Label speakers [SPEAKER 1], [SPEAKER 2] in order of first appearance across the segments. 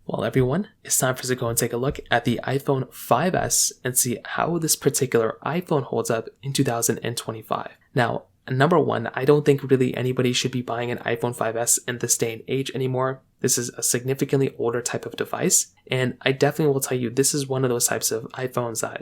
[SPEAKER 1] Well, everyone, it's time for us to go and take a look at the iPhone 5S and see how this particular iPhone holds up in 2025. Now, number one, I don't think really anybody should be buying an iPhone 5S in this day and age anymore. This is a significantly older type of device, and I definitely will tell you this is one of those types of iPhones that,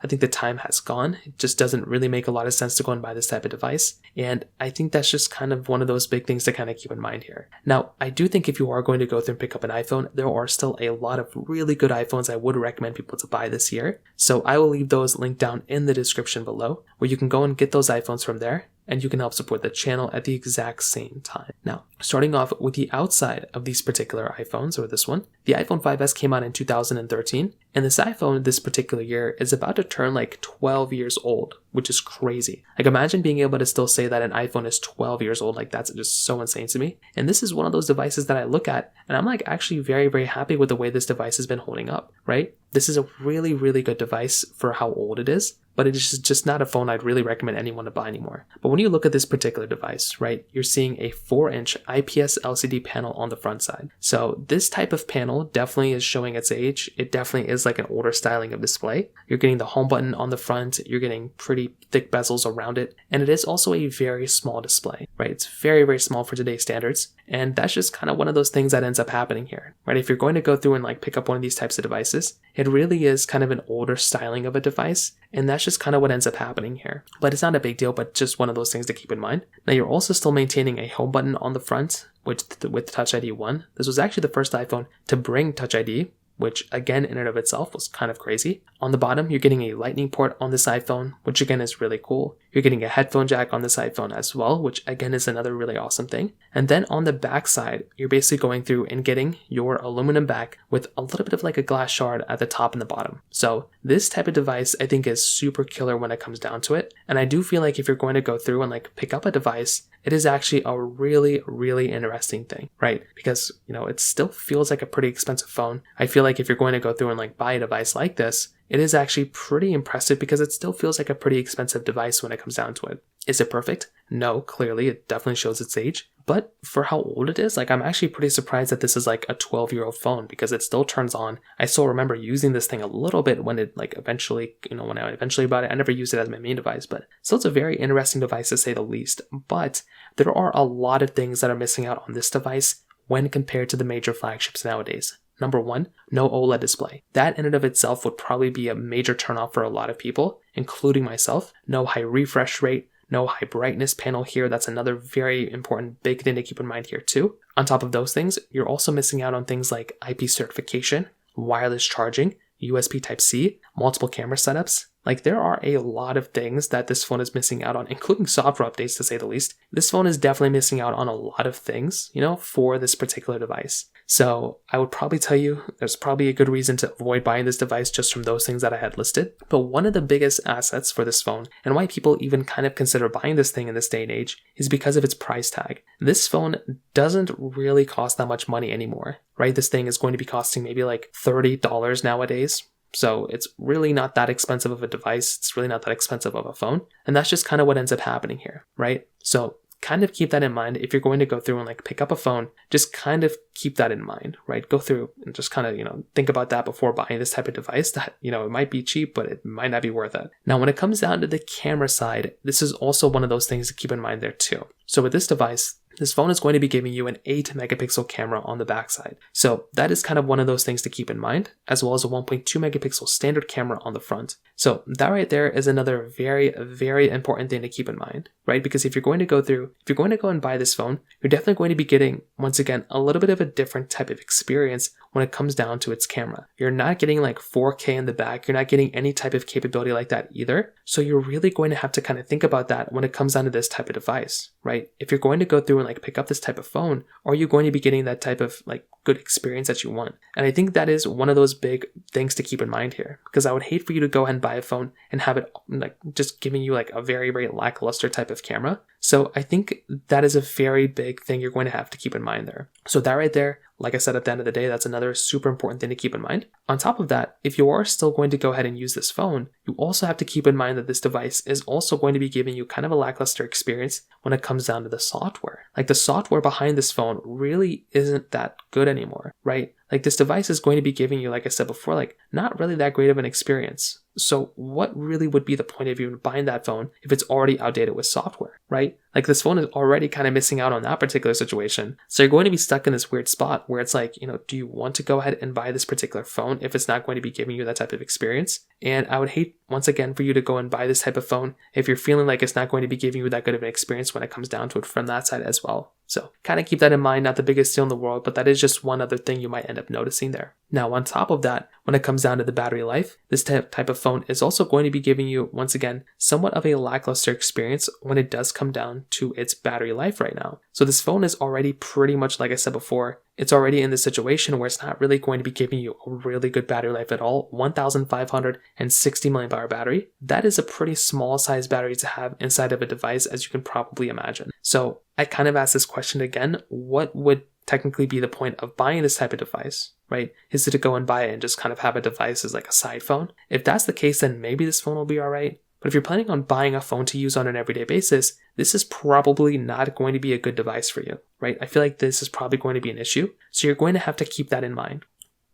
[SPEAKER 1] I think the time has gone. It just doesn't really make a lot of sense to go and buy this type of device, and I think that's just kind of one of those big things to kind of keep in mind here. Now, I do think if you are going to go through and pick up an iPhone, there are still a lot of really good iPhones I would recommend people to buy this year, so I will leave those linked down in the description below, where you can go and get those iPhones from there, and you can help support the channel at the exact same time. Now, starting off with the outside of these particular iPhones, or this one, the iPhone 5S came out in 2013, and this iPhone this particular year is about to turn like 12 years old, which is crazy. Like, imagine being able to still say that an iPhone is 12 years old. Like, that's just so insane to me. And this is one of those devices that I look at, and I'm like actually very, very happy with the way this device has been holding up, right? This is a really, really good device for how old it is, but it is just not a phone I'd really recommend anyone to buy anymore. But when you look at this particular device, right, you're seeing a 4-inch IPS LCD panel on the front side. So this type of panel definitely is showing its age. It definitely is like an older styling of display. You're getting the home button on the front, you're getting pretty thick bezels around it, and it is also a very small display, right? It's very, very small for today's standards, and that's just kind of one of those things that ends up happening here, right? If you're going to go through and like pick up one of these types of devices, it really is kind of an older styling of a device, and that's just kind of what ends up happening here. But it's not a big deal, but just one of those things to keep in mind. Now, you're also still maintaining a home button on the front with Touch ID 1. This was actually the first iPhone to bring Touch ID, which again in and of itself was kind of crazy. On the bottom, you're getting a lightning port on this iPhone, which again is really cool. You're getting a headphone jack on this iPhone as well, which again is another really awesome thing. And then on the back side, you're basically going through and getting your aluminum back with a little bit of like a glass shard at the top and the bottom. So this type of device I think is super killer when it comes down to it. And I do feel like if you're going to go through and like pick up a device, it is actually a really, really interesting thing, right? Because, it still feels like a pretty expensive phone. I feel like if you're going to go through and like buy a device like this, it is actually pretty impressive because it still feels like a pretty expensive device when it comes down to it. Is it perfect? No, clearly it definitely shows its age. But for how old it is, like I'm actually pretty surprised that this is like a 12-year-old phone because it still turns on. I still remember using this thing a little bit when it like eventually, when I eventually bought it. I never used it as my main device, but still it's a very interesting device to say the least. But there are a lot of things that are missing out on this device when compared to the major flagships nowadays. Number one, no OLED display. That in and of itself would probably be a major turnoff for a lot of people, including myself. No high refresh rate, no high brightness panel here. That's another very important big thing to keep in mind here too. On top of those things, you're also missing out on things like IP certification, wireless charging, USB Type-C, multiple camera setups. Like there are a lot of things that this phone is missing out on, including software updates to say the least. This phone is definitely missing out on a lot of things, for this particular device. So I would probably tell you there's probably a good reason to avoid buying this device just from those things that I had listed. But one of the biggest assets for this phone and why people even kind of consider buying this thing in this day and age is because of its price tag. This phone doesn't really cost that much money anymore, right? This thing is going to be costing maybe like $30 nowadays. So it's really not that expensive of a device. It's really not that expensive of a phone. And that's just kind of what ends up happening here, right? So kind of keep that in mind. If you're going to go through and like pick up a phone, just kind of keep that in mind, right? Go through and just kind of, think about that before buying this type of device that, it might be cheap, but it might not be worth it. Now, when it comes down to the camera side, this is also one of those things to keep in mind there too. So with this device, this phone is going to be giving you an 8 megapixel camera on the backside. So that is kind of one of those things to keep in mind, as well as a 1.2 megapixel standard camera on the front. So that right there is another very, very important thing to keep in mind, right? Because if you're going to go and buy this phone, you're definitely going to be getting, once again, a little bit of a different type of experience when it comes down to its camera. You're not getting like 4K in the back. You're not getting any type of capability like that either. So you're really going to have to kind of think about that when it comes down to this type of device, right? If you're going to go through and like pick up this type of phone, are you going to be getting that type of like good experience that you want? And I think that is one of those big things to keep in mind here, because I would hate for you to go ahead and buy a phone and have it like just giving you like a very, very lackluster type of camera. So I think that is a very big thing you're going to have to keep in mind there. So that right there, like I said, at the end of the day, that's another super important thing to keep in mind. On top of that, if you are still going to go ahead and use this phone, you also have to keep in mind that this device is also going to be giving you kind of a lackluster experience when it comes down to the software. Like the software behind this phone really isn't that good anymore, right? Like this device is going to be giving you, like I said before, like not really that great of an experience. So what really would be the point of even buying that phone if it's already outdated with software, right? Like this phone is already kind of missing out on that particular situation. So you're going to be stuck in this weird spot where it's like, do you want to go ahead and buy this particular phone if it's not going to be giving you that type of experience? And I would hate, once again, for you to go and buy this type of phone if you're feeling like it's not going to be giving you that good of an experience when it comes down to it from that side as well. So kind of keep that in mind, not the biggest deal in the world, but that is just one other thing you might end up noticing there. Now, on top of that, when it comes down to the battery life, this type of phone is also going to be giving you, once again, somewhat of a lackluster experience when it does come down to its battery life right now. So this phone is already pretty much, like I said before, it's already in the situation where it's not really going to be giving you a really good battery life at all. 1,560 milliamp hour battery. That is a pretty small size battery to have inside of a device, as you can probably imagine. So I kind of asked this question again, what would technically be the point of buying this type of device, right? Is it to go and buy it and just kind of have a device as like a side phone? If that's the case, then maybe this phone will be all right. But if you're planning on buying a phone to use on an everyday basis, this is probably not going to be a good device for you, right? I feel like this is probably going to be an issue. So you're going to have to keep that in mind.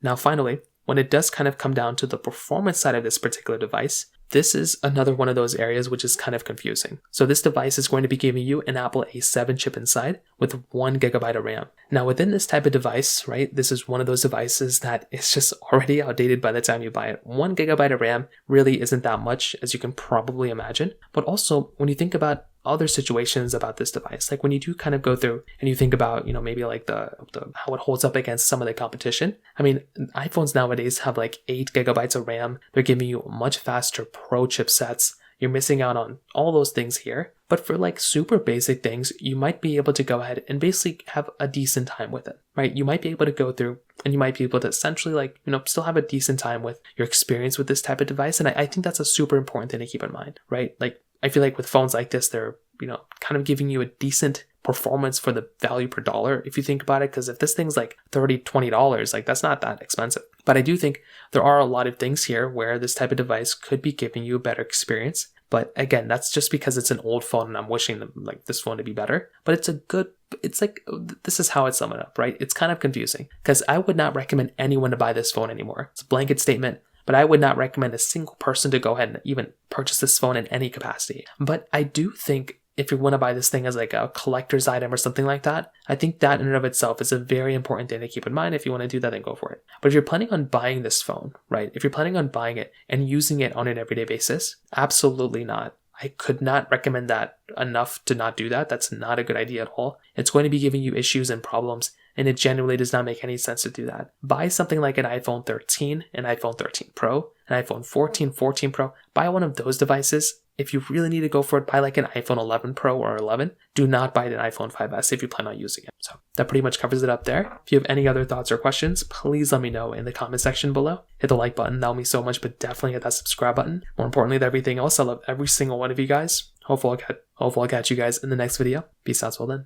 [SPEAKER 1] Now, finally, when it does kind of come down to the performance side of this particular device, this is another one of those areas which is kind of confusing. So this device is going to be giving you an Apple A7 chip inside with 1 gigabyte of RAM. Now within this type of device, right, this is one of those devices that is just already outdated by the time you buy it. 1 gigabyte of RAM really isn't that much, as you can probably imagine. But also, when you think about other situations about this device, like when you do kind of go through and you think about, maybe like the how it holds up against some of the competition. I mean, iPhones nowadays have like 8 gigabytes of RAM. They're giving you much faster Pro chipsets. You're missing out on all those things here. But for like super basic things, you might be able to go ahead and basically have a decent time with it, right? You might be able to go through and you might be able to essentially still have a decent time with your experience with this type of device. And I think that's a super important thing to keep in mind, right? Like, I feel like with phones like this, they're, kind of giving you a decent performance for the value per dollar, if you think about it, because if this thing's like $30, $20, like that's not that expensive. But I do think there are a lot of things here where this type of device could be giving you a better experience. But again, that's just because it's an old phone and I'm wishing them like this phone to be better. But this is how I sum it up, right? It's kind of confusing because I would not recommend anyone to buy this phone anymore. It's a blanket statement. But I would not recommend a single person to go ahead and even purchase this phone in any capacity. But I do think if you want to buy this thing as like a collector's item or something like that, I think that in and of itself is a very important thing to keep in mind. If you want to do that, then go for it. But if you're planning on buying this phone, right? If you're planning on buying it and using it on an everyday basis, absolutely not. I could not recommend that enough to not do that. That's not a good idea at all. It's going to be giving you issues and problems, and it genuinely does not make any sense to do that. Buy something like an iPhone 13, an iPhone 13 Pro, an iPhone 14, 14 Pro. Buy one of those devices. If you really need to go for it, buy like an iPhone 11 Pro or 11. Do not buy an iPhone 5S if you plan on using it. So that pretty much covers it up there. If you have any other thoughts or questions, please let me know in the comment section below. Hit the like button, that'll mean so much, but definitely hit that subscribe button. More importantly than everything else, I love every single one of you guys. Hopefully I'll catch you guys in the next video. Peace out till then.